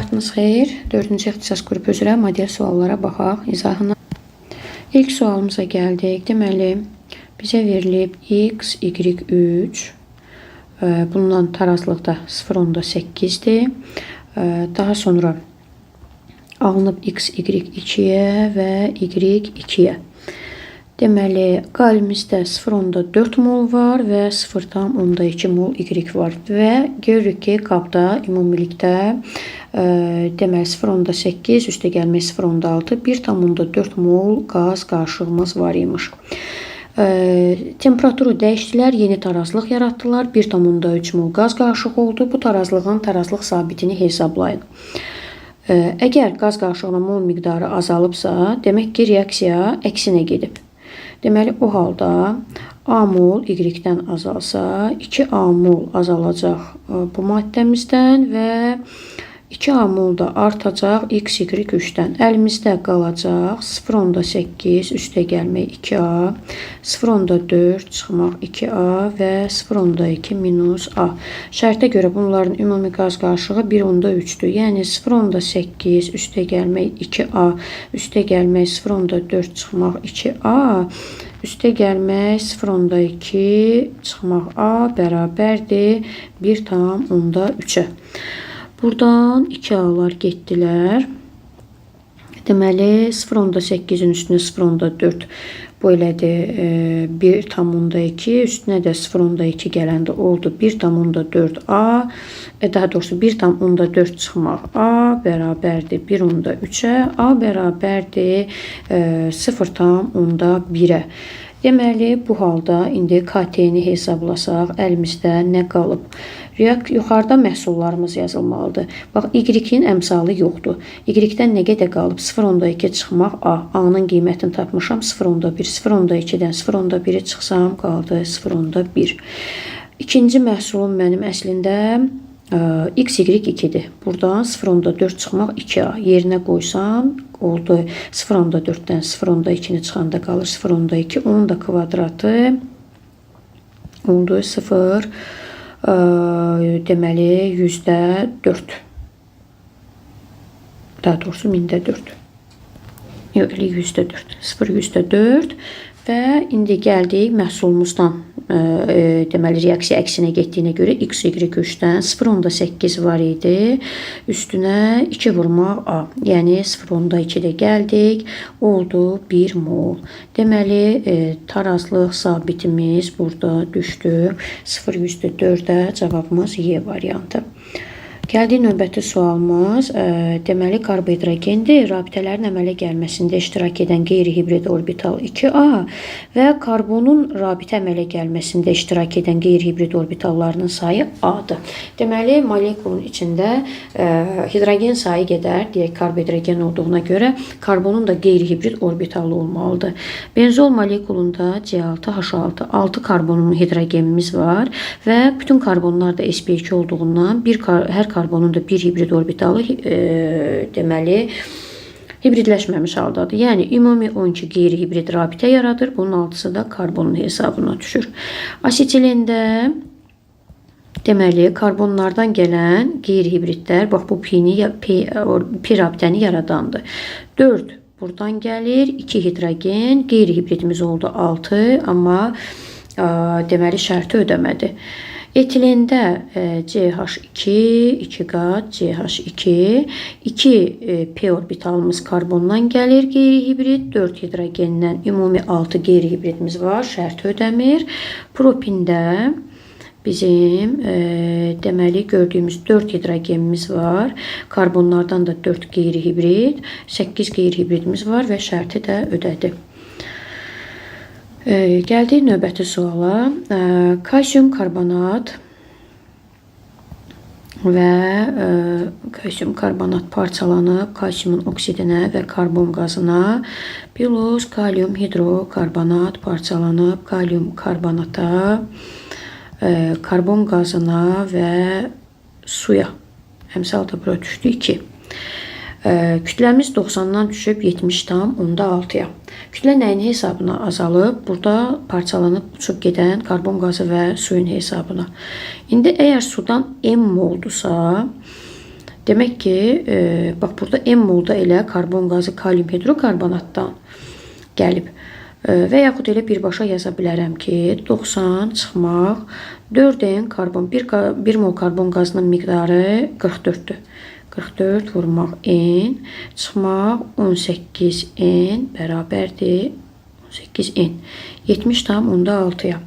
Vaxtınız xeyir. 4-cü ixtisas qrupu üzrə model suallara baxaq. İzahına. İlk sualımıza gəldik. Deməli, bizə verilib x, y3. Bundan tarazlıqda 0,8-dir. Daha sonra alınıb x, y2-yə və y2-yə. Deməli, qalimizdə 0,4 mol var və 0,2 mol y var. Və görürük ki, qabda ümumilikdə deməli 0,8 üstə gəlmək 0,6 1,4 mol qaz qarışığımız var imiş. Temperaturu dəyişdilər, yeni tarazlıq yaratdılar. 1,3 mol qaz qarışığı oldu. Bu tarazlığın tarazlıq sabitini hesablayın. Əgər qaz qarışığının mol miqdarı azalıbsa, demək ki, reaksiya əksinə gedib. Deməli, o halda A mol Y-dən azalsa, 2A mol azalacaq bu maddəmizdən və 2A mol da artacaq X, Y3-dən. Əlimizdə qalacaq 0,8 üstə gəlmək 2A, 0,4 çıxmaq 2A və 0,2 minus A. Şərtə görə bunların ümumi qaz qarışığı 1,3-dür. Yəni 0,8 üstə gəlmək 2A, üstə gəlmək 0,4 çıxmaq 2A, üstə gəlmək 0,2 çıxmaq A bərabərdir 1,3-ə. Buradan 2A'lar getdilər. Deməli, 0,8-in üstünə 0,4 bu elədir 1,2, üstünə də 0,2 gələndə oldu 1,4A, daha doğrusu 1,4 çıxmaq A bərabərdir 1,3-ə, A bərabərdir 0,1-ə. Deməli, bu halda indi KT-ni hesablasaq, əlimizdə nə qalıb? Yuxarıda məhsullarımız yazılmalıdır. Bax, Y-in əmsalı yoxdur. Y-dən nə qədər qalıb? 0,2 çıxmaq A. A-nın qiymətini tapmışam 0,1. 0,2-dən 0,1-i çıxsam, qaldı 0,1. İkinci məhsulum mənim əslində X, Y2-dir. Buradan 0,4 çıxmaq 2A. Yerinə qoysam, oldu 0,4-dən 0,2-ni çıxanda qalır 0,2. Onun da kvadratı oldu 0, deməli 100-də 4. Daha doğrusu 1000-də 4. Yox, 100-də 4. 0, 100-də 4. Və indi gəldik məhsulumuzdan. Deməli, reaksiya əksinə getdiyinə görə X, Y3-dən 0,8 var idi. Üstünə 2 vurmaq A. Yəni 0,2-də gəldik. Oldu 1 mol. Deməli, tarazlıq sabitimiz burada düşdü. 0,4-də cavabımız Y variantı. Gəldik növbəti sualımız. Deməli, karbohidrogendir. Rabitələrin əmələ gəlməsində iştirak edən qeyri-hibrid orbital 2A və karbonun rabitə əmələ gəlməsində iştirak edən qeyri-hibrid orbitallarının sayı A-dır. Deməli, molekulun içində hidrogen sayı qədər, deyək, karbohidrogen olduğuna görə karbonun da qeyri-hibrid orbitalı olmalıdır. Benzol molekulunda C6H6 6 karbonun hidrogenimiz var və bütün karbonlar da sp2 olduğundan hər karbonun da bir hibrid orbitalı deməli hibridləşməmiş haldadır. Yəni ümumi 12 qeyri-hibrid rabitə yaradır. Bunun 6-sı da karbonun hesabına düşür. Asetilində deməli karbonlardan gələn qeyri-hibridlər, bax bu pi rabitəni yaradandır. 4 buradan gəlir, 2 hidrogen, qeyri-hibridimiz oldu 6, amma deməli şərti ödəmədi. Etilində CH2, 2 qat CH2, 2 P orbitalımız karbondan gəlir qeyri-hibrid, 4 hidrogendən ümumi 6 qeyri-hibridimiz var, şərti ödəmir. Propində bizim deməli gördüyümüz 4 hidrogenimiz var, karbonlardan da 4 qeyri-hibrid, 8 qeyri-hibridimiz var və şərti də ödədi. Gəldik növbəti suala. Kalsium karbonat və kalsium karbonat parçalanıb kalsiumun oksidinə və karbon qazına, plus kalium hidrokarbonat parçalanıb kalium karbonata, karbon qazına və suya. Əmsal da bura düşdü 2. Kütləmiz 90-dan düşüb 70,6-ya. Kütlə nəyin hesabına azalıb? Burada parçalanıb uçub gedən karbon qazı və suyun hesabına. İndi əgər sudan M moldursa, Demək ki, bax burada M molda elə karbon qazı kalium hidrokarbonatdan gəlib. Və yaxud elə birbaşa yaza bilərəm ki, 90 çıxmaq 4N karbon, 1 mol karbon qazının miqdarı 44-dür. 44 vurmaq N çıxmaq 18N bərabərdir 18N. 70,6-ya.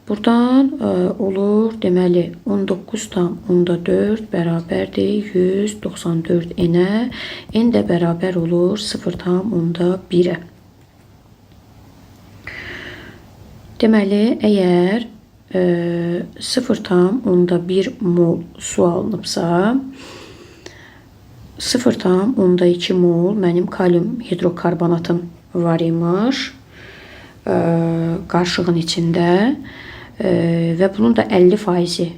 Buradan olur, deməli 19,4 bərabərdir 194 N-ə. N də bərabər olur 0,1-ə. Deməli, əgər 0,1 mol su alınıbsa, 0,2 mol mənim kalium hidrokarbonatım var imiş qarışığın içində. Və bunun da 50%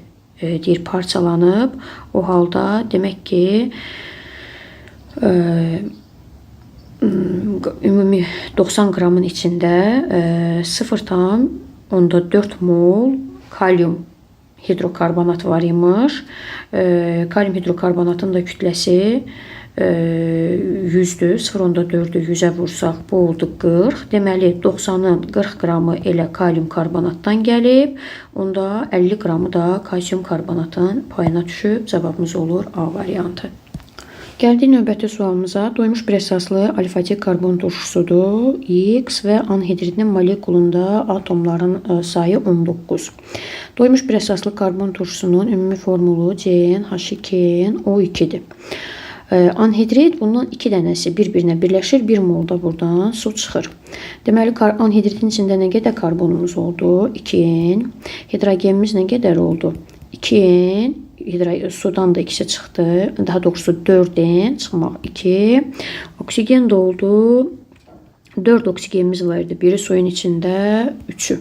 deyir parçalanıb. O halda demək ki ümumi 90 qramın içində 0,4 mol kalium hidrokarbonat var imiş. Kalium hidrokarbonatın da kütləsi 100-dür. 0,4-ü 100-ə vursaq bu oldu 40. Deməli 90-ın 40 qramı elə kalium karbonatdan gəlib. Onda 50 qramı da kalsium karbonatın payına düşüb. Cavabımız olur A variantı. Gəldik növbəti sualımıza. Doymuş bir əsaslı alifatik karbon turşusudur. X və anhidridin molekulunda atomların sayı 19. Doymuş bir əsaslı karbon turşusunun ümumi formulu CnH2nO2-dir. Anhidrid bundan 2 dənəsi bir-birinə birləşir. 1 molda buradan su çıxır. Deməli, anhidridin içində nə qədər karbonumuz oldu? 2N. Hidrogenimiz nə qədər oldu? 2N. Sudan da ikisi çıxdı. Daha doğrusu 4N çıxmaq 2. Oksigen də oldu. 4 oksigenimiz var idi. Biri suyun içində, 3'ü.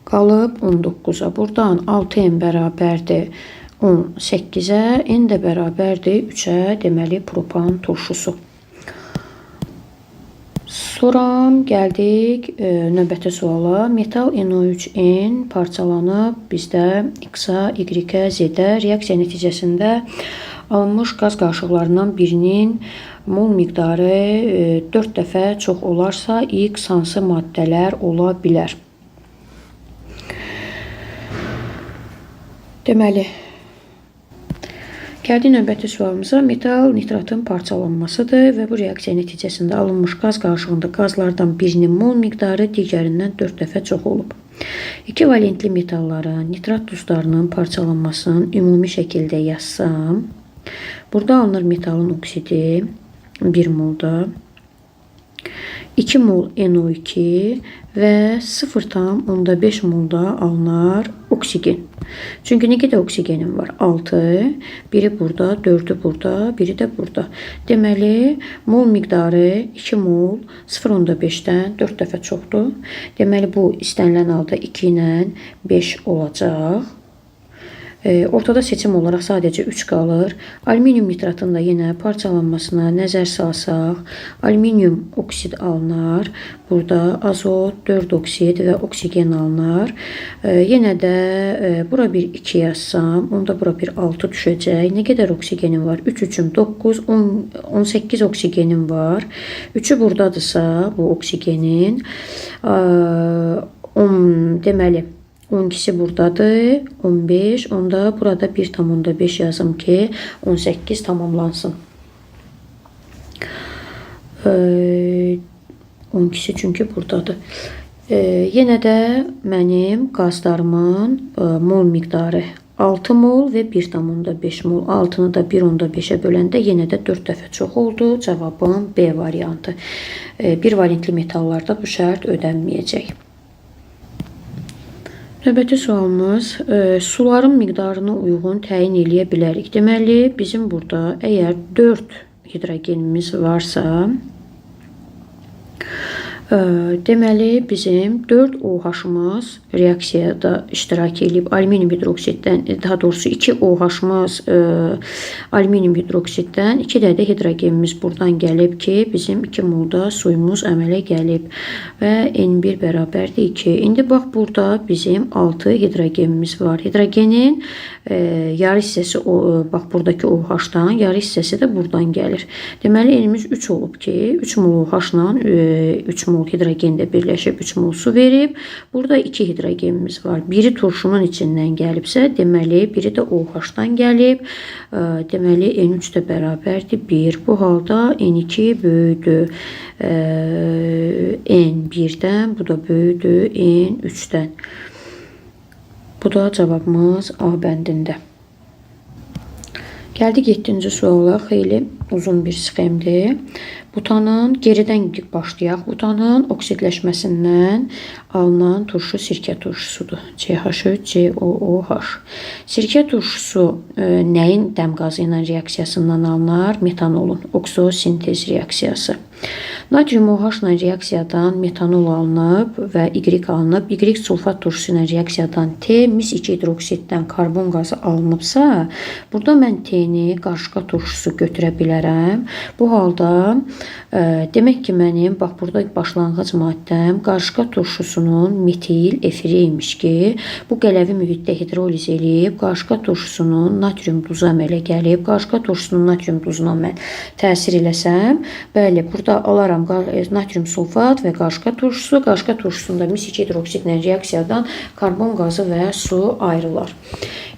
Qalıb 19'a. Buradan 6N bərabərdir 18'ə, N də bərabərdir 3'ə, deməli propan turşusu. Sonra gəldik növbəti suala. Metal NO3N parçalanıb bizdə X-a, Y-ə, Z-ə reaksiya nəticəsində alınmış qaz qarışıqlarından birinin mol miqdarı 4 dəfə çox olarsa X hansı maddələr ola bilər? Deməli, gəldik növbəti sualımıza. Metal nitratın parçalanmasıdır və bu reaksiya nəticəsində alınmış qaz qarışığında qazlardan birinin mol miqdarı digərindən 4 dəfə çox olub. İki valentli metalların nitrat duzlarının parçalanmasının ümumi şəkildə yazsam, burada alınır metalın oksidi 1 molda, 2 mol NO2 və 0,5 molda alınar oksigen. Çünki nə qədər oksigenim var? 6. Biri burada, 4'ü burada, biri də burada. Deməli, mol miqdarı 2 mol 0,5-dən 4 dəfə çoxdur. Deməli, bu istənilən halda 2 ilə 5 olacaq. Ortada seçim olaraq sadəcə 3 qalır. Alüminium nitratın da yenə parçalanmasına nəzər salsaq, alüminium oksid alınar. Burada azot, 4 oksid və oksigen alınar. Yenə də bura bir 2 yazsam, onda bura bir 6 düşəcək. Nə qədər oksigenim var? 3 üçün 9, 18 oksigenim var. 3'ü buradadırsa bu oksigenin, deməli, 12'si buradadır, 15, onda burada 1,5 yazım ki 18 tamamlansın. 12'si çünki buradadır. Yenə də mənim qazlarımın mol miqdarı 6 mol və 1,5 mol. 6'nı da 1,5'ə böləndə yenə də 4 dəfə çox oldu. Cavabım B variantı. Bir valentli metallarda bu şərt ödənməyəcək. Növbəti sualımız, suların miqdarına uyğun təyin eləyə bilərik. Deməli, bizim burada əgər 4 hidrogenimiz varsa, Deməli bizim 4 OH-mız reaksiyada iştirak edib alüminium hidroksiddən, daha doğrusu 2 OH-mız alüminium hidroksiddən, 2 də hidrogenimiz buradan gəlib ki, bizim 2 molda suyumuz əmələ gəlib və N1 bərabərdir 2. İndi bax burada bizim 6 hidrogenimiz var. Hidrogenin yarı hissəsi bax buradakı OH-dan, yarı hissəsi də buradan gəlir. Deməli N-imiz 3 olub ki, 3 mol OH-la 3 mol hidrogen də birləşib 3 mol su verib. Burada 2 hidrogenimiz var. Biri turşunun içindən gəlibsə, deməli biri də OH-dan gəlib. Deməli N3 də bərabərdir 1. Bu halda N2 böyüdür N1-dən, bu da böyüdür N3-dən. Bu da cavabımız A bəndində. Gəldik 7-ci suala, xeyli uzun bir sxemdir. Butanın, geridən başlayaq. Butanın oksidləşməsindən alınan turşu sirkə turşusudur. CH3, COOH. Sirkə turşusu nəyin dəm qazı ilə reaksiyasından alınır? Metanolun oksosintez reaksiyası. Natrium OH ilə reaksiyadan metanol alınıb və Y alınıb. Y sulfat turşusu ilə reaksiyadan T, mis-2 hidroksiddən karbon qazı alınıbsa, burada mən T-ni qarışqa turşusu götürə bilərəm. Bu halda demək ki, mənim bax burada başlanğıc maddəm qarışqa turşusunun metil efiri imiş ki, bu qələvi mühitdə hidroliz eləyib, qarışqa turşusunun natrium duzu əmələ gəlib, qarışqa turşusunun natrium duzuna mən təsir eləsəm, bəli, burada alaram natrium sulfat və qarışqa turşusu. Qarışqa turşusunda mis-2 hidroksidlə reaksiyadan karbon qazı və su ayrılar.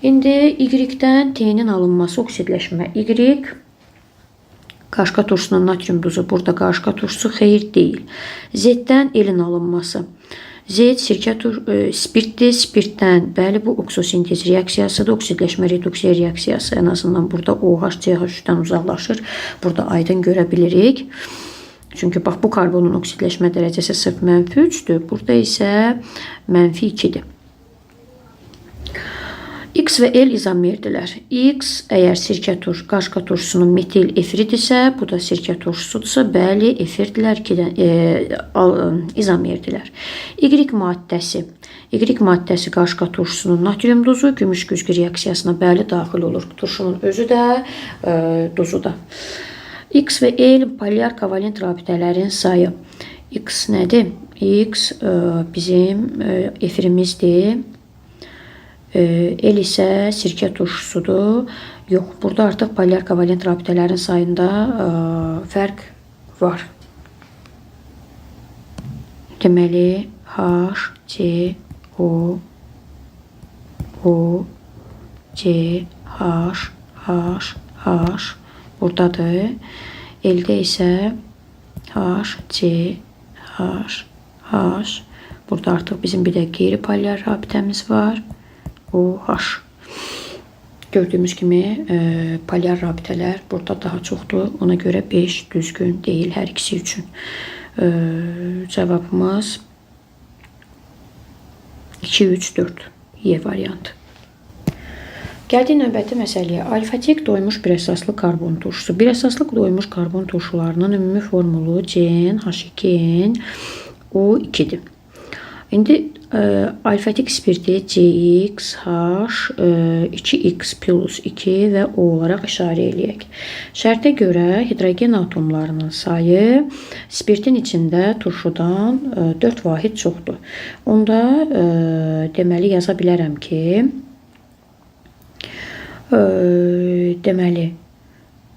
İndi Y-dən T-nin alınması oksidləşmə. Y, qarışqa turşusunun natrium duzu, burada qarışqa turşusu xeyir deyil. Z-dən L-in alınması. Z spirtdir, spirtdən, bəli, bu oksosintez reaksiyasıdır, oksidləşmə reduksiya reaksiyası. Ən azından burada OH, CH3-dən uzaqlaşır. Burada aydın görə bilirik. Çünki bax, bu karbonun oksidləşmə dərəcəsi sırf -3-dür. Burada isə -2-dir. X və L izomerdirlər. X əgər sirkə qarışqa turşusunun metil efiridirsə, bu da sirkə turşusudursa, bəli, efirdirlər, izomerdirlər. Y maddəsi. Y maddəsi qarışqa turşusunun natrium duzu, gümüş güzgü reaksiyasına bəli daxil olur. Turşunun özü də, duzu da. X və L polyar kovalent rabitələrin sayı. X nədir? X bizim efirimizdir. L isə sirkə turşusudur. Yox, burada artıq polyar kovalent rabitələrin sayında fərq var. Deməli, H, C, O, C, H buradadır. Elde isə H, C, H. Burada artıq bizim bir də qeyri-polyar rabitəmiz var. OH. Gördüyümüz kimi polyar rabitələr burada daha çoxdur. Ona görə 5 düzgün deyil hər ikisi üçün. Cavabımız 2, 3, 4. Y variantı. Gəldik növbəti məsələyə. Alfatik doymuş bir əsaslı karbon turşusu. Bir əsaslı doymuş karbon turşularının ümumi formulu CN, H2O2'dir. İndi alfatik spirti CX, H, 2X plus 2 və O olaraq işarə eləyək. Şərtə görə hidrogen atomlarının sayı spirtin içində turşudan 4 vahid çoxdur. Onda deməli yaza bilərəm ki, deməli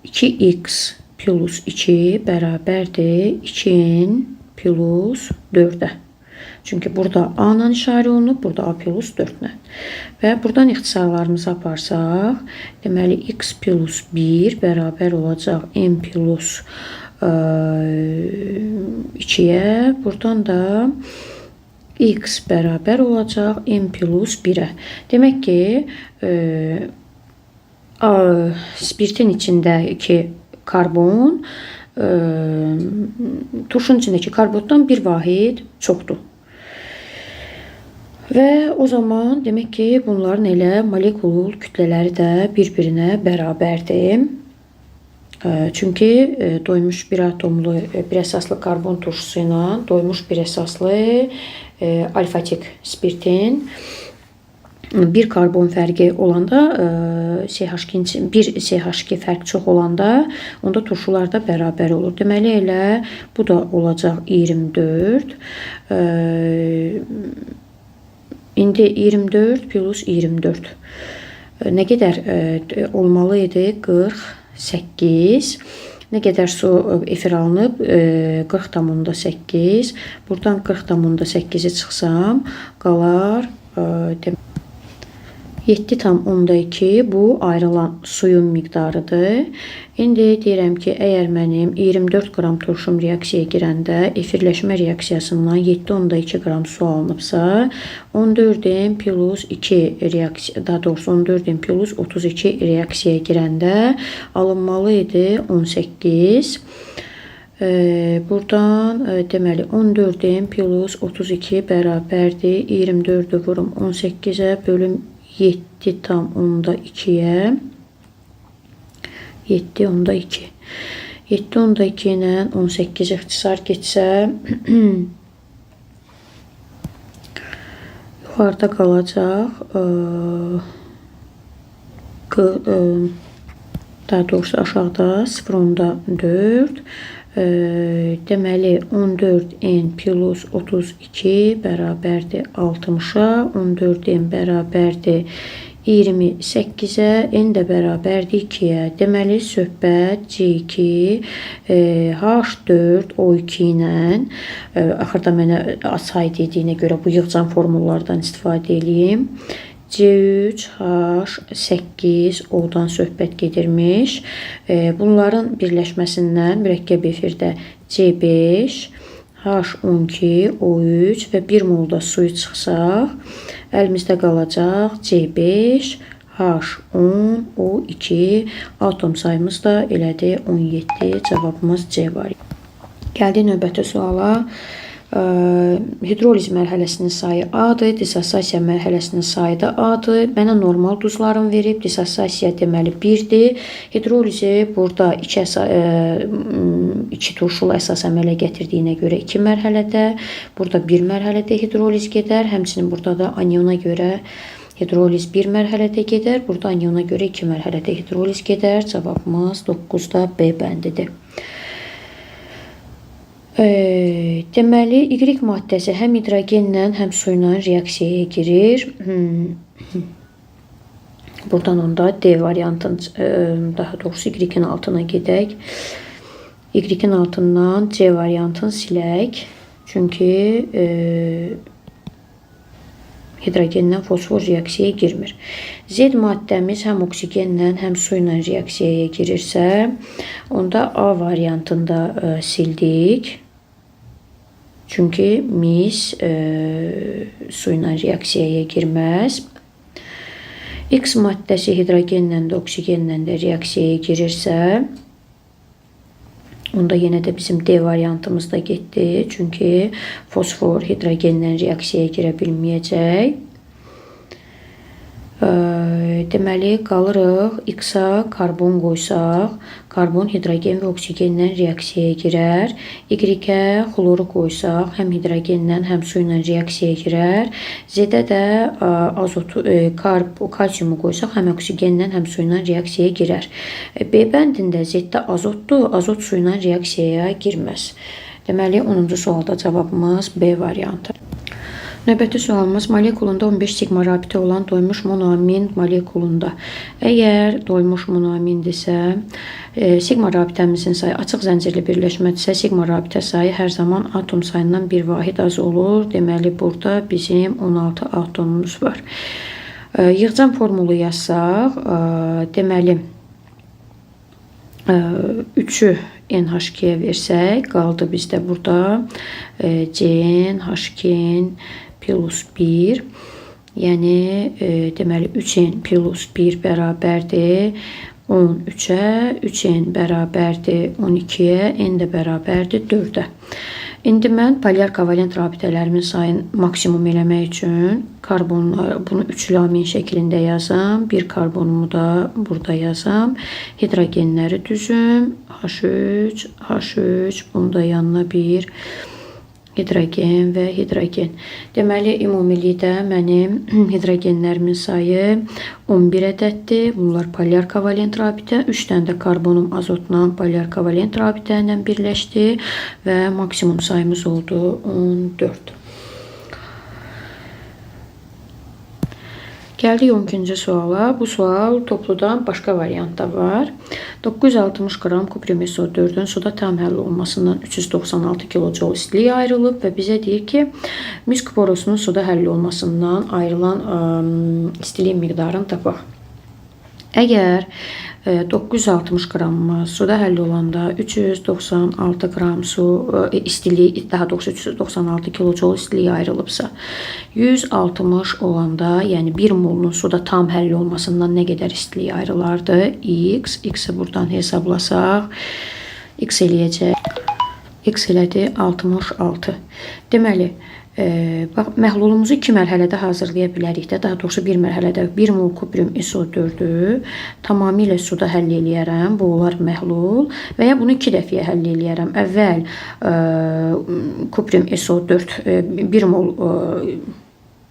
2x plus 2 bərabərdir 2n plus 4'ə. Çünki burada A ilə işarə olunub, burada A plus 4 ilə. Və buradan ixtisarlarımızı aparsaq, deməli x plus 1 bərabər olacaq n plus 2'yə. Buradan da x bərabər olacaq n plus 1'ə. Demək ki, spirtin içindəki karbon turşunun içindəki karbondan bir vahid çoxdur. Və o zaman demək ki, bunların elə molekul kütlələri də bir-birinə bərabərdir. Çünki doymuş bir atomlu bir əsaslı karbon turşusu ilə doymuş bir əsaslı alfatik spirtin bir karbon fərqi olanda bir CH2 fərq çox olanda onda turşular da bərabər olur. Deməli elə bu da olacaq 24. İndi 24 plus 24 nə qədər olmalı idi? 48. Nə qədər su efir alınıb? 40,8. Buradan 40,8'i çıxsam qalar 7,2 bu ayrılan suyun miqdarıdır. İndi deyirəm ki, əgər mənim 24 qram turşum reaksiyaya girəndə efirləşmə reaksiyasından 7,2 qram su alınıbsa, 14 plus 2 reaksiya, daha doğrusu 14 plus 32 reaksiyaya girəndə alınmalı idi 18. Buradan deməli 14 plus 32 bərabərdir. 24'ü vurum 18'e bölüm 7,2'ye 7,2 7,2 ilə 18 ixtisar geçsə yuxarıda qalacaq daha doğrusu aşağıda 0,4 deməli 14n plus 32 bərabərdir 60'a, 14n bərabərdir 28'e, n də bərabərdir 2'ye. Deməli söhbət C2 H4 O2 ilə axırda mənə say dediyinə görə bu yığcam formullardan istifadə edeyim. C3 H8 O'dan söhbət gedirmiş. Bunların birləşməsindən mürəkkəb efirdə C5 H12 O3 və 1 molda suyu çıxsaq, əlimizdə qalacaq C5 H10 O2, atom sayımız da elədi 17. Cavabımız C var. Gəldi növbəti suala. Hidroliz mərhələsinin sayı A-dır, dissosiasiya mərhələsinin sayı da A-dır. Mənə normal duzlarını verib, dissosiasiya deməli 1'dir. Hidrolizi burada 2 turşulu əsas əmələ gətirdiyinə görə 2 mərhələdə, burada 1 mərhələdə hidroliz gedər. Həmçinin burada da aniona görə hidroliz 1 mərhələdə gedər. Burada aniona görə 2 mərhələdə hidroliz gedər. Cavabımız 9'da B bəndidir. Deməli, Y maddəsi həm hidrogenlə, həm su ilə reaksiyaya girir. Buradan onda D variantın, daha doğrusu Y-in altına gedək. Y-in altından C variantını silək. Çünki hidrogenlə fosfor reaksiyaya girmir. Z maddəmiz həm oksigenlə, həm su ilə reaksiyaya girirsə, onda A variantında sildik. Çünki mis su ilə reaksiyaya girməz. X maddəsi hidrogenlə də, oksigenlə də reaksiyaya girirsə, onda yenə də bizim D variantımız da getdi. Çünki fosfor hidrogenlə reaksiyaya girə bilməyəcək. Deməli, qalırıq X-a karbon qoysaq, karbon hidrogen və oksigenlə reaksiyaya girər. Y-ə xloru qoysaq, həm hidrogenlə, həm su ilə reaksiyaya girər. Z-ə də kalsiumu qoysaq, həm oksigenlə, həm su ilə reaksiyaya girər. B bəndində Z-də azotdur, azot su ilə reaksiyaya girməz. Deməli, 10-cu sualda cavabımız B variantı. Növbəti sualımız molekulunda 15 sigma rabitə olan doymuş monoamin molekulunda. Əgər doymuş monoamindirsə, sigma rabitəmizin sayı açıq zəncirli birləşmədirsə, sigma rabitə sayı hər zaman atom sayından bir vahid az olur. Deməli, burada bizim 16 atomumuz var. Yığcam formulu yazsaq, deməli, 3'ü NH2'ye versək, qaldı bizdə burada CnH2 plus 1. Yəni, deməli, 3n plus 1 bərabərdir 13'ə, 3n bərabərdir 12'yə, n də bərabərdir 4'ə. İndi mən polyar kovalent rabitələrimin sayını maksimum eləmək üçün karbonları bunu üçlü amin şəklində yazam. Bir karbonumu da burada yazam. Hidrogenləri düzüm. H3, H3, bunu da yanına bir hidrogen və hidrogen. Deməli, ümumilikdə mənim hidrogenlərimin sayı 11 ədəddir. Bunlar polyar kovalent rabitə. 3 dənə də karbonum azotla polyar kovalent rabitə ilə birləşdi və maksimum sayımız oldu 14. Gəldik 12-ci suala. Bu sual topludan başqa variantda var. 960 qram kuprium SO4-ün suda tam həll olmasından 396 kJ istilik ayrılıb və bizə deyir ki, mis kuporosunun suda həll olmasından ayrılan istiliyin miqdarını tapaq. Əgər 960 qramımız suda həll olanda 396 qram su istiliyi, daha doğrusu 396 kJ istiliyi ayrılıbsa, 160 olanda, yəni 1 molun suda tam həll olmasından nə qədər istiliyi ayrılardı? X-i buradan hesablasaq, X eləyəcək. X elədi 66. Deməli, bax, məhlulumuzu 2 mərhələdə hazırlaya bilərik də. Daha doğrusu bir mərhələdə 1 mol kuprium SO4-ü tamamilə suda həll eləyərəm. Bu olar məhlul və ya bunu 2 dəfəyə həll eləyərəm. Əvvəl kuprium SO4 1 mol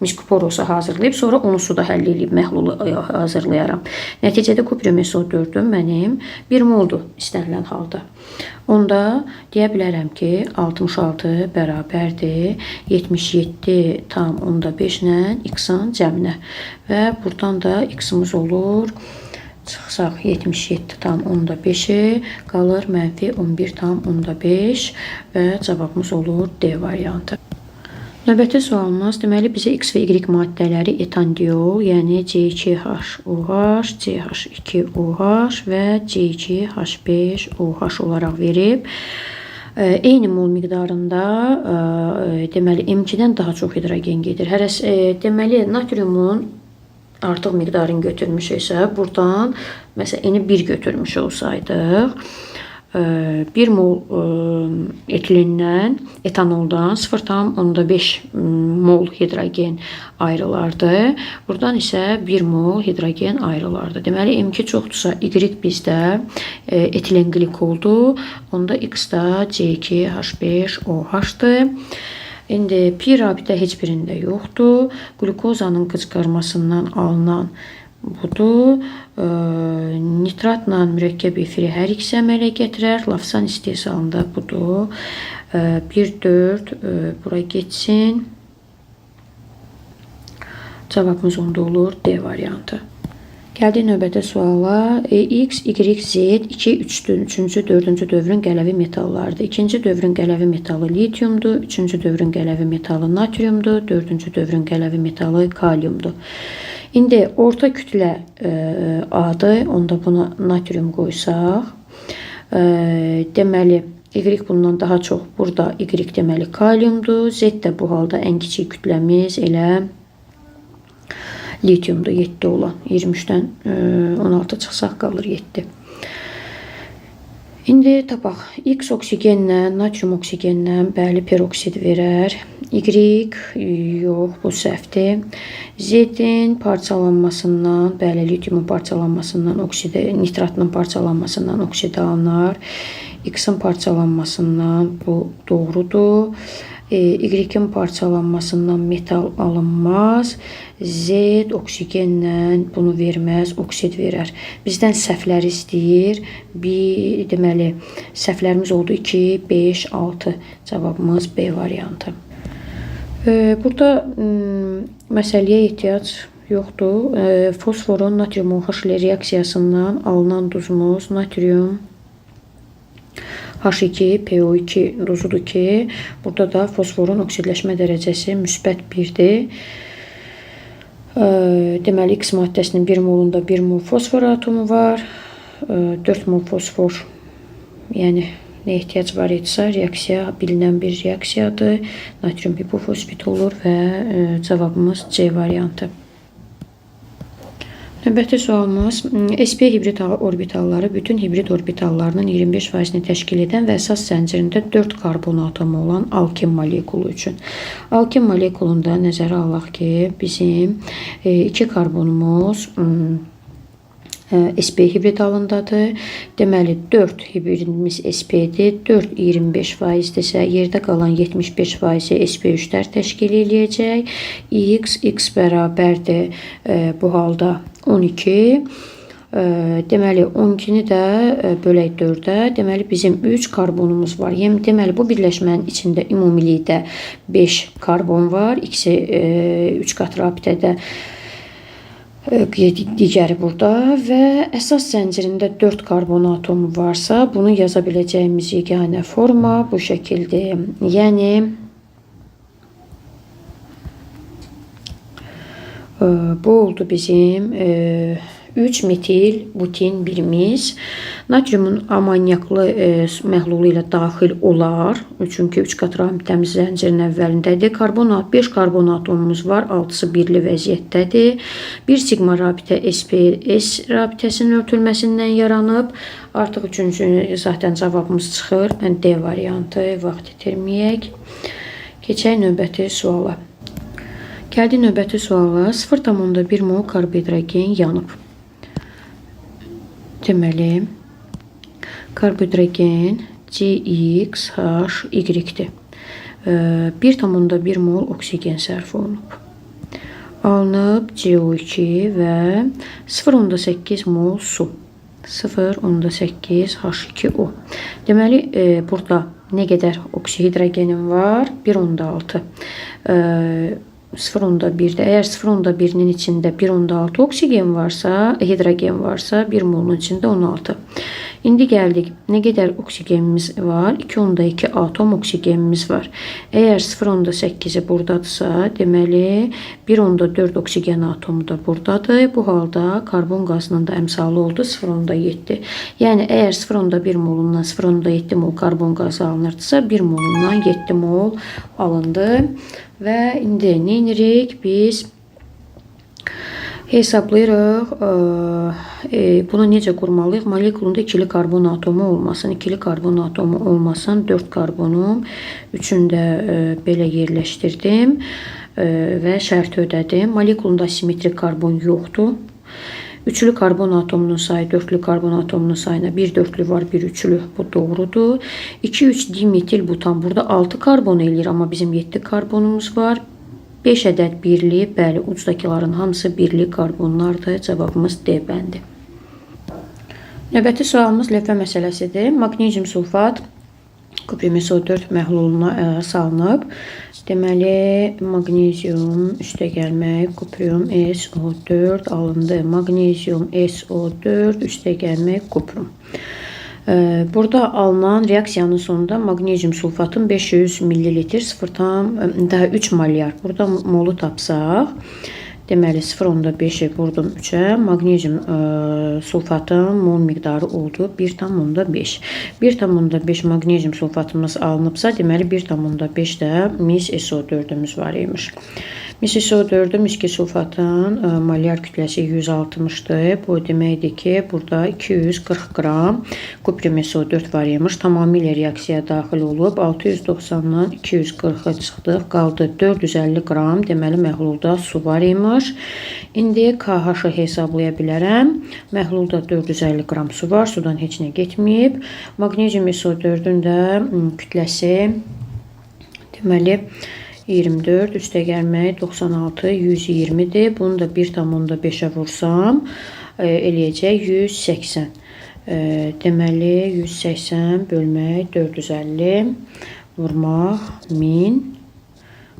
mis kuporosu hazırlayıb, sonra onu suda həll edib məhlulu hazırlayaram. Nəticədə kuprium SO4-üm mənim 1 moldur istənilən halda. Onda deyə bilərəm ki, 66 bərabərdir 77,5 ilə x-in cəminə. Və buradan da x-imiz olur, çıxsaq 77,5-i qalır -11,5 və cavabımız olur D variantı. Növbəti sualımız, deməli, bizə X və Y maddələri etandiol, yəni C2H-OH, CH2OH və C2H5OH olaraq verib. Eyni mol miqdarında, deməli, M2-dən daha çox hidrogen gedir. Deməli, natriumun artıq miqdarını götürmüşsə, buradan, məsələn, N-i 1 götürmüş olsaydıq, 1 mol etilindən, etanoldan 0,5 mol hidrogen ayrılardı. Buradan isə 1 mol hidrogen ayrılardı. Deməli, M2 çoxdursa, Y bizdə etilen glikoldur. Onda X da C2H5OH-dır. İndi pi rabitə heç birində yoxdur. Glukozanın qıcqarmasından alınan budur. Nitratla mürəkkəb efiri hər ikisi əmələ gətirər. Lafsan istehsalında budur. 1,4 bura geçsin. Cavabımız onda olur D variantı. Gəldik növbəti suala. X, Y, Z 2, 3-cü, 4-cü dövrün qələvi metallardır. 2-ci dövrün qələvi metalı litiumdur. 3-cü dövrün qələvi metalı natriumdur. 4-cü dövrün qələvi metalı kaliumdur. İndi orta kütlə A-dır. Onda buna natrium qoysaq. Deməli, Y bundan daha çox. Burada Y deməli kaliumdur. Z də bu halda ən kiçik kütləmiz elə litiumdur, 7 olan. 23-dən 16 çıxsaq qalır 7. İndi tapaq. X oksigenlə, natrium oksigenlə, bəli, peroksid verər. Y, yox, bu səhvdir. Z-in parçalanmasından, bəli, litiumun parçalanmasından, nitratın parçalanmasından oksid alınar. X-in parçalanmasından bu doğrudur. Y-in parçalanmasından metal alınmaz. Z oksigenlə bunu verməz, oksid verər. Bizdən səhvləri istəyir. Deməli, səhvlərimiz oldu 2, 5, 6. Cavabımız B variantı. Burada məsələyə ehtiyac yoxdur. Fosforun natrium OH ilə reaksiyasından alınan duzumuz natrium H2PO2 duzudur ki, burada da fosforun oksidləşmə dərəcəsi müsbət 1-dir. Deməli, X maddəsinin 1 molunda 1 mol fosfor atomu var. 4 mol fosfor, yəni nə ehtiyac var etsə, reaksiya bilinən bir reaksiyadır. Natrium hipofosfit olur və cavabımız C variantı. Növbəti sualımız sp hibrid orbitalları bütün hibrid orbitallarının 25%-ni təşkil edən və əsas zəncirində 4 karbon atomu olan alkin molekulu üçün. Alkin molekulunda nəzərə alaq ki, bizim 2 karbonumuz sp hibrid halındadır. Deməli 4 hibridimiz sp-dir. 4 25%-dirsə, yerdə qalan 75%-i sp3-lər təşkil eləyəcək. X bərabərdir bu halda 12. Deməli 12-ni də bölək 4-ə. Deməli bizim 3 karbonumuz var. Yəni deməli bu birləşmənin içində ümumilikdə 5 karbon var. İkisi 3 qat rabitədə, digəri burada və əsas zəncirində 4 karbon atomu varsa, bunu yaza biləcəyimiz yeganə forma bu şəkildir. Yəni bu oldu bizim 3 metil butin birimiz. Natriumun amonyaklı məhlulu ilə daxil olar. Çünki 3 qat rabitəmiz zəncirin əvvəlindədir. 5 karbon atomumuz var. 6-sı birli vəziyyətdədir. 1 sigma rabitə s rabitəsinin örtülməsindən yaranıb. Artıq üçüncü zaten cavabımız çıxır. D variantı, vaxt itirməyək. Keçək növbəti suala. Gəldi növbəti suala. 0,1 mol karbohidrogen yanıb. Deməli, karbohidrogen CXHY-dir. 1,1 mol oksigen sərf olunub. Alınıb CO2 və 0,8 mol su. 0,8 H2O. Deməli, burada nə qədər hidrogenin var? 1,6. 0,1-də, əgər 0,1-nin içində 1,6 oksigen varsa, hidrogen varsa, 1 molun içində 16. İndi gəldik, nə qədər oksigenimiz var? 2,2 atom oksigenimiz var. Əgər 0,8-i buradadırsa, deməli 1,4 oksigen atomu da buradadır. Bu halda karbon qazının da əmsalı oldu 0,7. Yəni, əgər 0,1 molundan 0,7 mol karbon qazı alınırdısa, 1 molundan 7 mol alındı. Və indi nə edirik? Biz hesablayırıq. Bunu necə qurmalıyıq? Molekulunda ikili karbon atomu olmasın. İkili karbon atomu olmasın. 4 karbonum. Üçünü də belə yerləşdirdim və şərti ödədim. Molekulunda asimetrik karbon yoxdur. Üçlü karbon atomunun sayı dörtlü karbon atomunun sayına bir dörtlü var, bir üçlü. Bu doğrudur. 2,3 dimetil butan burada 6 karbon eləyir, amma bizim 7 karbonumuz var. 5 ədəd birli, bəli, ucdakiların hamısı birli karbonlardır. Cavabımız D bəndi. Növbəti sualımız lövhə məsələsidir. Magnezium sulfat kuprium SO4 məhluluna salınıb. Deməli, magnezium üstəgəlmək kuprium SO4 alındı. Magnezium SO4 üstəgəlmək kuprium. Burada alınan reaksiyanın sonunda magnezium sulfatın 500 ml 0,3 molyar. Burada molu tapsaq, deməli 0,5-i vurdum 3-ə. Magnezium sulfatın mol miqdarı oldu 1,5. 1,5 magnezium sulfatımız alınıbsa, deməli 1,5 də mis SO4-ümüz var imiş. Mis SO4-ü miski sulfatın molyar kütləsi 160-dır. Bu deməkdir ki, burada 240 qram kuprium SO4 var imiş. Tamamilə reaksiyaya daxil olub. 690-dan 240-a çıxdıq. Qaldı 450 qram. Deməli, məhlulda su var imiş. İndi KH-ı hesablaya bilərəm. Məhlulda 450 qram su var. Sudan heç nə getməyib. Magnezium SO4-ün də kütləsi deməli 24 üstəgəlmək 96 120-dir. Bunu da 1,5-ə vursam eləyəcək 180. Deməli 180 bölmək 450 vurmaq 1000.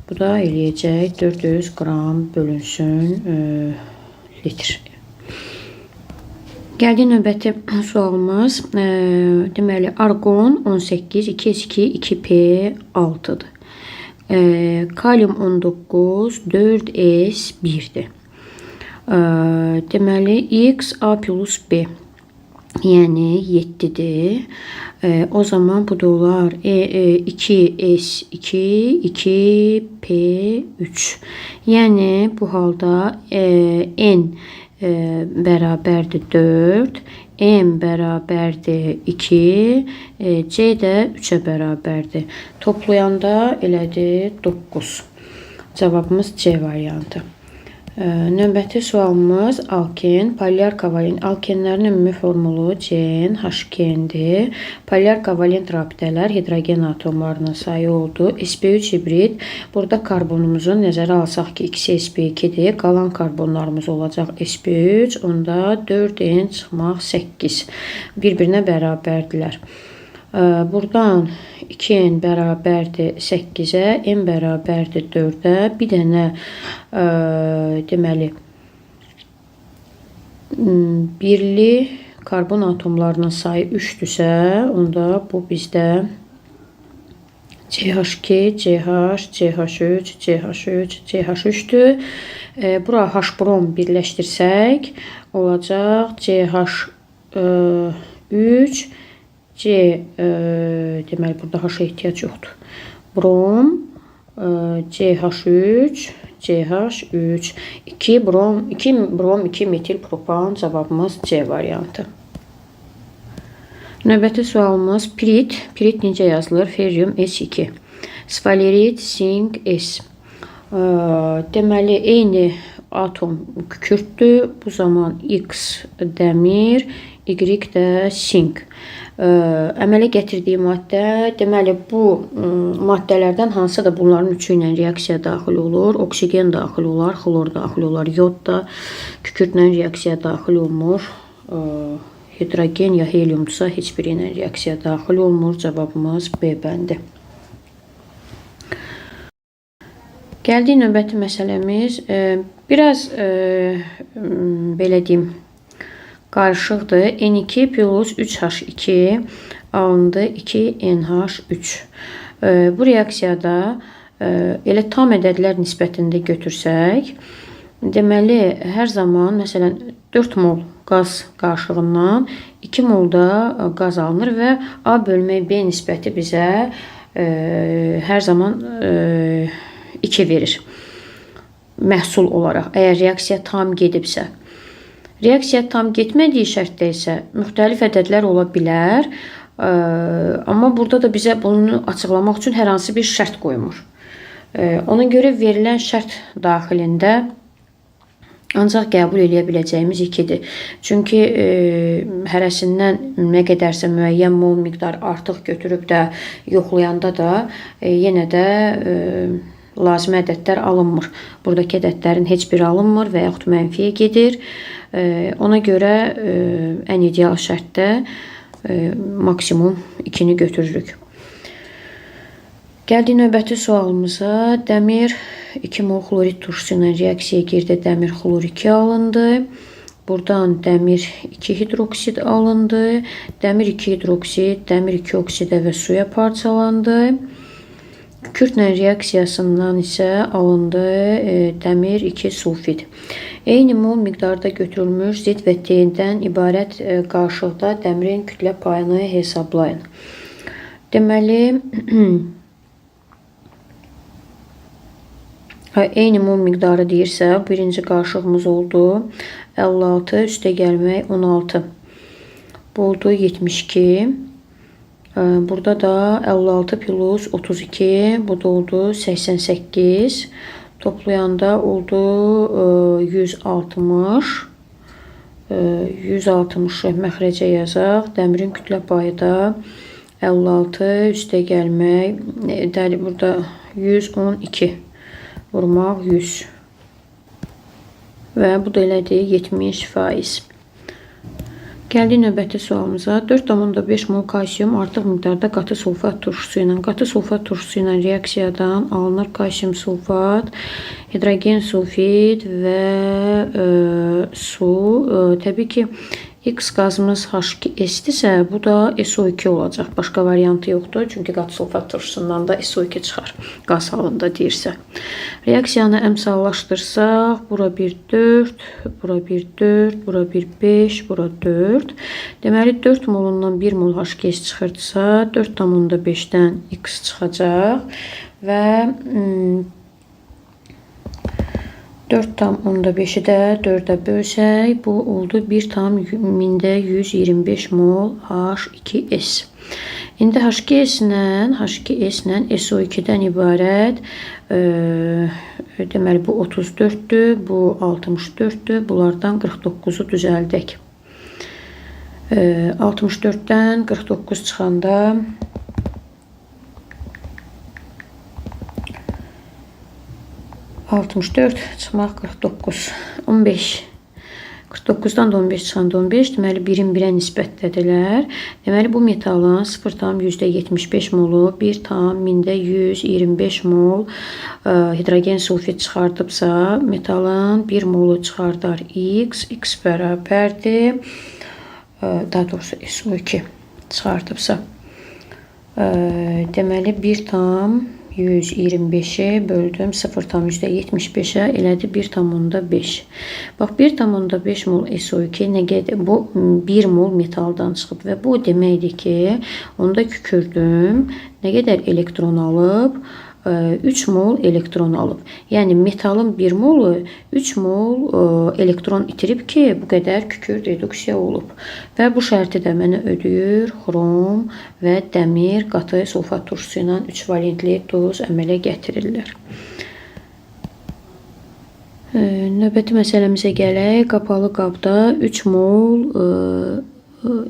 Bu da eləyəcək 400 qram bölünsün litr. Gəldi növbəti sualımız. Deməli argon 18 2s2 2p6-dır. Kalium 19 4s1-dir. Deməli x a plus b, yəni 7-dir. O zaman bu da olar 2s2 2p3. Yəni bu halda n bərabərdir 4, M bərabərdir 2, C də 3-ə bərabərdir. Toplayanda elədir 9. Cavabımız C variantı. Növbəti sualımız alken, polyar kovalent. Alkenlərin ümumi formulu CN, HCN-dir. Polyar kovalent rabitələr hidrogen atomlarının sayı oldu. sp3 hibrid. Burada karbonumuzu nəzərə alsaq ki, ikisi sp2-dir. Qalan karbonlarımız olacaq sp3. Onda 4n çıxmaq 8. Bir-birinə bərabərdirlər. Buradan 2n bərabərdir 8-ə, n bərabərdir 4-ə. Bir dənə deməli birli karbon atomlarının sayı 3-dürsə, onda bu bizdə CH2, CH, CH3, CH3, CH3-dür. Bura H-brom birləşdirsək, olacaq CH3, C deməli burada H-a ehtiyac yoxdur. Brom, CH3, CH3, 2 brom, 2 metil propan. Cavabımız C variantı. Növbəti sualımız pirit. Pirit necə yazılır? Ferium S2. Sfalerit, sink S. Deməli eyni atom kükürtdür. Bu zaman X dəmir, Y də sink. Əmələ gətirdiyi maddə, deməli bu maddələrdən hansısa da bunların üçü ilə reaksiya daxil olur. Oksigen daxil olar, xlor daxil olar, yod da kükürtlə reaksiya daxil olmur. Hidrogen ya heliumdursa heç biri ilə reaksiya daxil olmur. Cavabımız B bəndi. Gəldik növbəti məsələmiz. Biraz belə deyim, qarışıqdır. N2 plus 3H2 alındı 2NH3. Bu reaksiyada elə tam ədədlər nisbətində götürsək, deməli hər zaman məsələn 4 mol qaz qarışığından 2 mol da qaz alınır və A bölmək B nisbəti bizə hər zaman 2 verir məhsul olaraq, əgər reaksiya tam gedibsə. Reaksiya tam getmədiyi şərtdə isə müxtəlif ədədlər ola bilər. Amma burada da bizə bunu açıqlamaq üçün hər hansı bir şərt qoymur. Ona görə verilən şərt daxilində ancaq qəbul edə biləcəyimiz 2-dir. Çünki hərəsindən nə qədərsə müəyyən mol miqdar artıq götürüb də yoxlayanda da yenə də lazımi ədədlər alınmır. Buradakı ədədlərin heç biri alınmır və yaxud mənfiyə gedir. Ona görə ən ideal şərtdə maksimum 2-ni götürürük. Gəldik növbəti sualımıza. Dəmir 2 mol xlorid turşusu ilə reaksiyaya girdi. Dəmir xlor 2 alındı. Buradan dəmir 2 hidroksid alındı. Dəmir 2 hidroksid, dəmir 2 oksidə və suya parçalandı. Kükürtlə reaksiyasından isə alındı dəmir 2 sulfid. Eyni mol miqdarda götürülmüş Z və T-dən ibarət qarışıqda dəmirin kütlə payını hesablayın. Deməli, eyni mol miqdarı deyirsə, birinci qarışığımız oldu 56 üstə gəlmək 16. Bu oldu 72. Burada da 56 plus 32, bu da oldu 88. Toplayanda oldu 160. 160-ı məxrəcə yazaq. Dəmirin kütlə payı da 56 üstə gəlmək. Burada 112 vurmaq 100. Və bu da elədir 70%. Gəldik növbəti sualımıza. 4,5 mol kalsium artıq miqdarda qatı sulfat turşusu ilə. Qatı sulfat turşusu ilə reaksiyadan alınır kalsium sulfat, hidrogen sulfid və su. Təbii ki, X qazımız H2S-dirsə, bu da SO2 olacaq. Başqa variantı yoxdur. Çünki qatı sulfat turşusundan da SO2 çıxar. Qaz halında deyirsə. Reaksiyanı əmsallaşdırsaq, bura 1, 4, bura 1, 4, bura 1, 5, bura 4. Deməli, 4 molundan 1 mol H2S çıxırdısa, 4,5-dən X çıxacaq və 4,5'i də 4'ə bölsək, bu oldu 1,125 mol H2S. İndi H2S-lə SO2-dən ibarət, deməli bu 34'dür, bu 64'dür. Bunlardan 49'u düzəldək. 64'dən 49 çıxanda 64 çıxmaq 49, 15. 49'dan da 15 çıxanda 15, deməli 1'in 1'ə nisbətdədirlər. Deməli bu metalın 0,75 molu 1,125 mol hidrogen sulfid çıxardıbsa, metalın 1 molu çıxardar X bərabərdir. Daha doğrusu SO2 çıxardıbsa, deməli 1,125'i böldüm 0,75'e elədi 1,5. Bax 1,5 mol SO2 nə qədər? Bu 1 mol metaldan çıxıb və bu deməkdir ki, onda kükürdüm nə qədər elektron alıb? 3 mol elektron alıb. Yəni metalın 1 molu 3 mol elektron itirib ki, bu qədər kükür reduksiya olub. Və bu şərti də mənə ödəyir xrom və dəmir qatı sulfat turşusu ilə 3 valentli duz əmələ gətirirlər. Növbəti məsələmizə gələk. Qapalı qabda 3 mol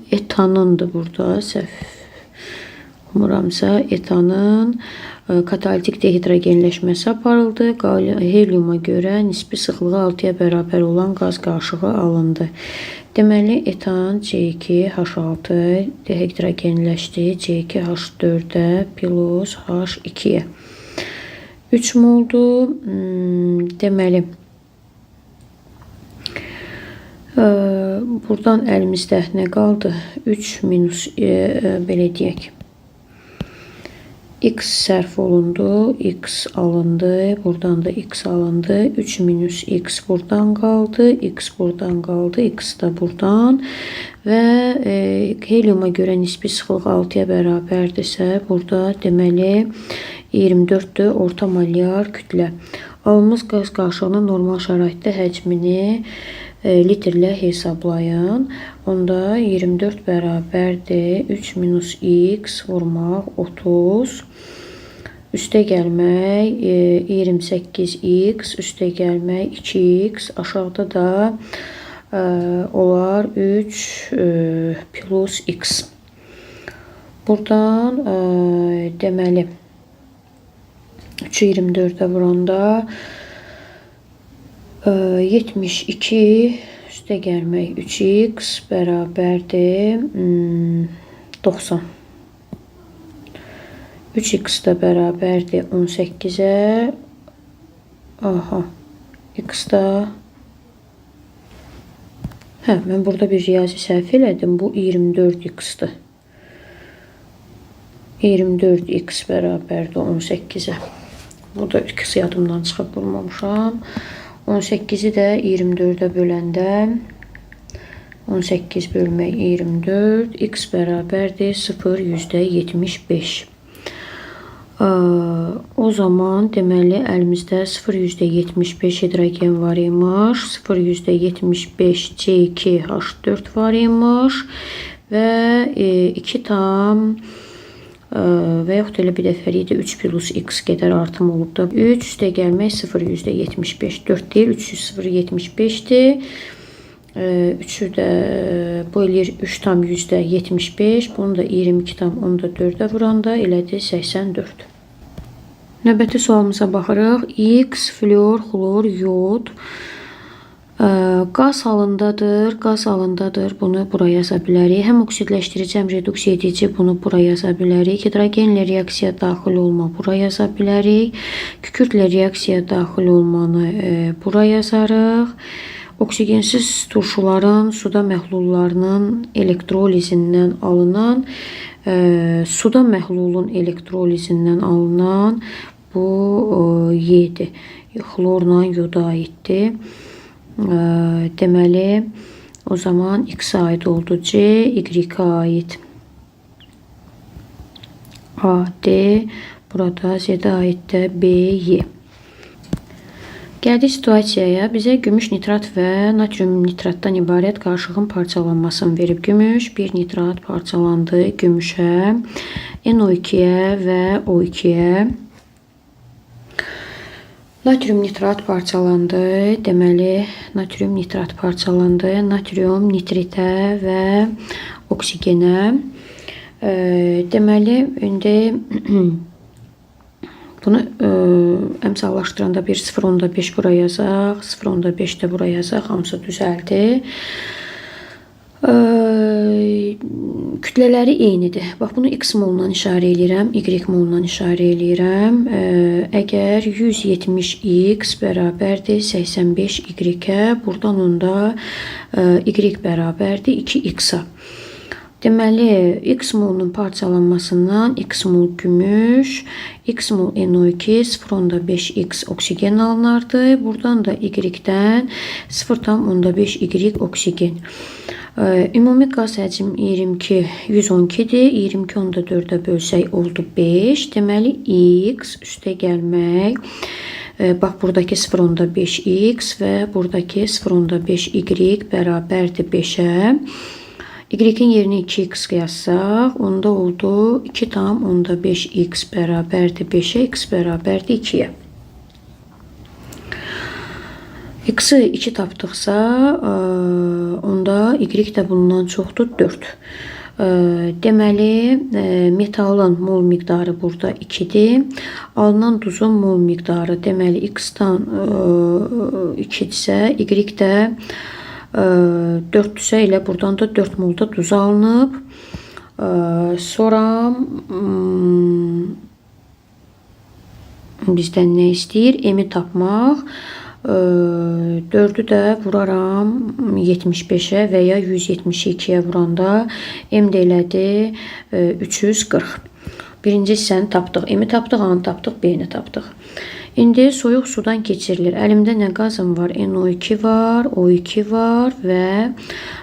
etanındır burada. Səhv umuramsa etanın katalitik dehidrogenləşməsi aparıldı. Helyuma görə nisbi sıxlığı 6'ya bərabər olan qaz qarışığı alındı. Deməli etan C2H6 dehidrogenləşdi C2H4'ə plus H2'yə. 3 moldu. Deməli buradan əlimizdə nə qaldı? 3 minus belə deyək. X sərf olundu, X alındı, buradan da X alındı, 3 minus X buradan qaldı, X buradan qaldı, X da buradan və helyuma görə nisbi sıxlıq 6'ya bərabərdirsə, burada deməli 24'dür orta molyar kütlə. Alınmış qaz qarışığının normal şəraitdə həcmini litrlə hesablayın. Onda 24 bərabərdir 3 minus X vurmaq 30. Üstə gəlmək 28X, üstə gəlmək 2X, aşağıda da olar 3 plus X. Buradan deməli 3'ü 24'ə vuranda 72 üstə gəlmək 3X bərabərdir 90. 3X da bərabərdir 18'ə. Aha. X da mən burada bir riyazi səhv elədim. Bu 24X-dir. 24X bərabərdir 18'ə. Burada ikisi yadımdan çıxıb bulmamışam. 18'i də 24'ə böləndə 18 bölmək 24, X bərabərdir 0,75. O zaman deməli əlimizdə 0,75 hidrogen var imiş, 0,75 C2H4 var imiş və 2 tam və yaxud elə bir dəfəlikdə 3 plus X qədər artım olub da 3 üstə gəlmək 0,75, 4 deyil 3,75'dir. 3'ü də bu eləyir 3,75, bunu da 22,4'ə vuranda elədi 84. Növbəti sualımıza baxırıq. X, flor, xlor, yod qaz halındadır, bunu bura yaza bilərik. Həm oksidləşdirici, həm reduksiya edici bunu bura yaza bilərik. Hidrogenlə reaksiya daxil olma bura yaza bilərik. Kükürtlə reaksiya daxil olmanı bura yazarıq. Oksigensiz turşuların suda məhlullarının elektrolizindən alınan, suda məhlulun elektrolizindən alınan bu Y-dir. Xlorla yoda aiddir. Deməli, o zaman X aid oldu C, Y aid A, D, burada Z aid də B, Y. Gəldik situasiyaya. Bizə gümüş nitrat və natrium nitratdan ibarət qarışığın parçalanmasını verib. Gümüş bir nitrat parçalandı gümüşə, NO2-yə və O2-yə. Natrium nitrat parçalandı. Deməli, natrium nitrat parçalandı. Natrium nitritə və oksigenə. Deməli, indi bunu əmsallaşdıranda 0.5 bura yazaq, 0.5 də bura yazaq, hamısı düzəldi. Kütlələri eynidir. Bax, bunu x molundan işarə edirəm, y molundan işarə edirəm. Əgər 170x bərabərdir 85y-ə, buradan onda y bərabərdir 2x-a. Deməli, x molunun parçalanmasından x mol gümüş, x mol NO2, 0.5x oksigen alınardı. Buradan da y-dən 0.5y oksigen. Ümumi qaz həcm 112-dir. 22-4-ə bölsək oldu 5. Deməli, x üstə gəlmək. Bax, buradakı 0.5x və buradakı 0.5y bərabərdir 5-ə. Y-in yerinə 2x yazsaq, onda oldu 2,5x bərabərdir 5-ə, x bərabərdir 2-yə. X-i 2 tapdıqsa, onda y də bundan çoxdur 4. Deməli, metalın mol miqdarı burada 2-dir. Alınan duzun mol miqdarı, deməli, x-dan 2-dirsə, y də 4-düsə ilə buradan da 4 molda duz alınıb. Sonra bizdən nə istəyir? M-i tapmaq. 4-ü də vuraram 75-ə və ya 172-yə vuranda M də elədi 340. Birinci hissəni tapdıq. M-i tapdıq, A-nı tapdıq, B-ni tapdıq. İndi soyuq sudan keçirilir. Əlimdə nə qazım var? NO2 var, O2 var və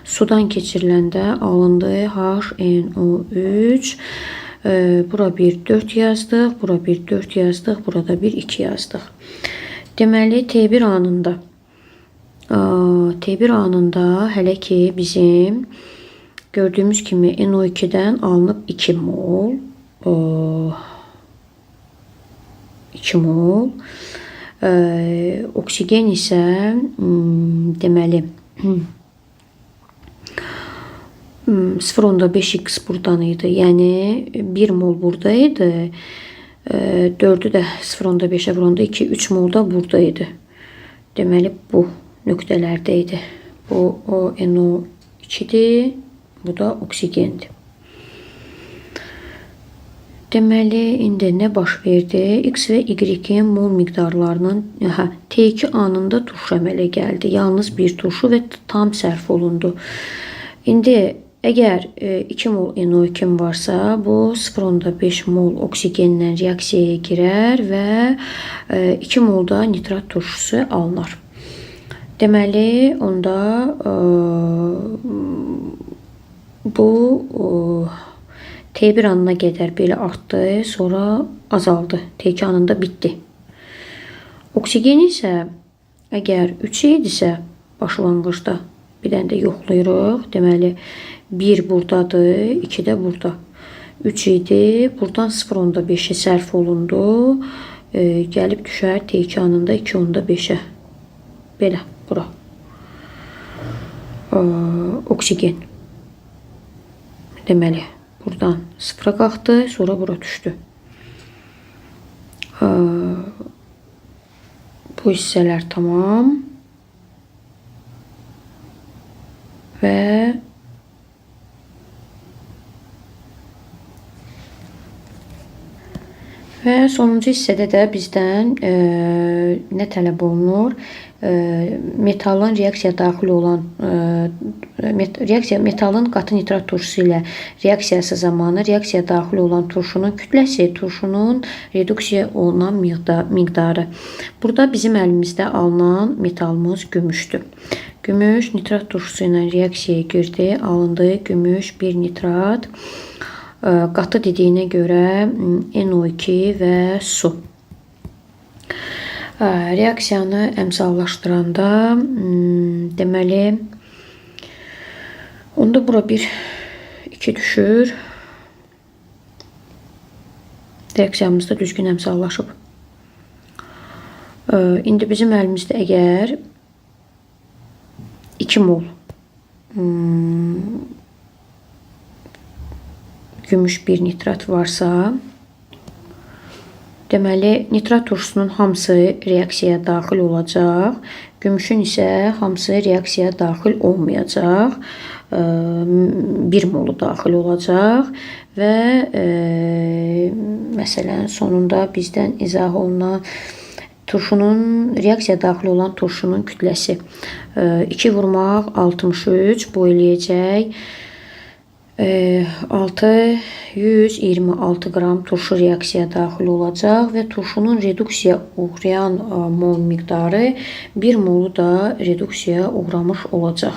sudan keçiriləndə alındı HNO3. Bura bir 4 yazdıq, bura bir 4 yazdıq, burada bir 2 yazdıq. Deməli, T1 anında hələ ki bizim gördüyümüz kimi NO2-dən alınıb 2 mol. 2 mol. Oksigen isə deməli 0.5x buradan idi. Yəni 1 mol buradaydı. 4-ü də 0.5-ə vuranda 2-3 mol da buradaydı. Deməli bu nöqtələrdə idi. Bu NO2-dir. Bu da oksigendir. Deməli, indi nə baş verdi? X və Y-in mol miqdarlarının T2 anında turşu əmələ gəldi. Yalnız bir turşu və tam sərf olundu. İndi əgər 2 mol NO2 varsa, bu 0.5 mol oksigenlə reaksiyaya girər və 2 molda nitrat turşusu alınır. Deməli, onda bu T1 anına qədər belə artdı, sonra azaldı. T2 anında bitdi. Oksigen isə əgər 3 idisə başlanğıcda bir dənə də yoxlayırıq. Deməli 1 buradadır, 2 də burada. 3 idi, buradan 0.5-ə sərf olundu. Gəlib düşər T2 anında 2.5-ə. Belə bura. Oksigen. Deməli buradan 0-a qalxdı, sonra bura düşdü. Bu hissələr tamam. Və sonuncu hissədə də bizdən nə tələb olunur? Metalın reaksiyaya daxil olan metalın qatı nitrat turşusu ilə reaksiyası zamanı reaksiyaya daxil olan turşunun kütləsi, turşunun reduksiya olunan miqdarı. Burada bizim əlimizdə alınan metalımız gümüşdür. Gümüş nitrat turşusu ilə reaksiyaya girdi, alındı gümüş bir nitrat. Qatı dediyinə görə NO2 və su. Reaksiyanı əmsallaşdıranda deməli onda bura 2 düşür. Reaksiyamız da düzgün əmsallaşıb. İndi bizim əlimizdə əgər 2 mol gümüş bir nitrat varsa, deməli nitrat turşusunun hamısı reaksiyaya daxil olacaq. Gümüşün isə hamısı reaksiyaya daxil olmayacaq. 1 molu daxil olacaq və məsələn sonunda bizdən izah olunan reaksiyaya daxil olan turşunun kütləsi 2 vurmaq 63 bu eləyəcək 626 qram turşu reaksiyaya daxil olacaq və turşunun reduksiyaya uğrayan mol miqdarı 1 molu da reduksiyaya uğramış olacaq.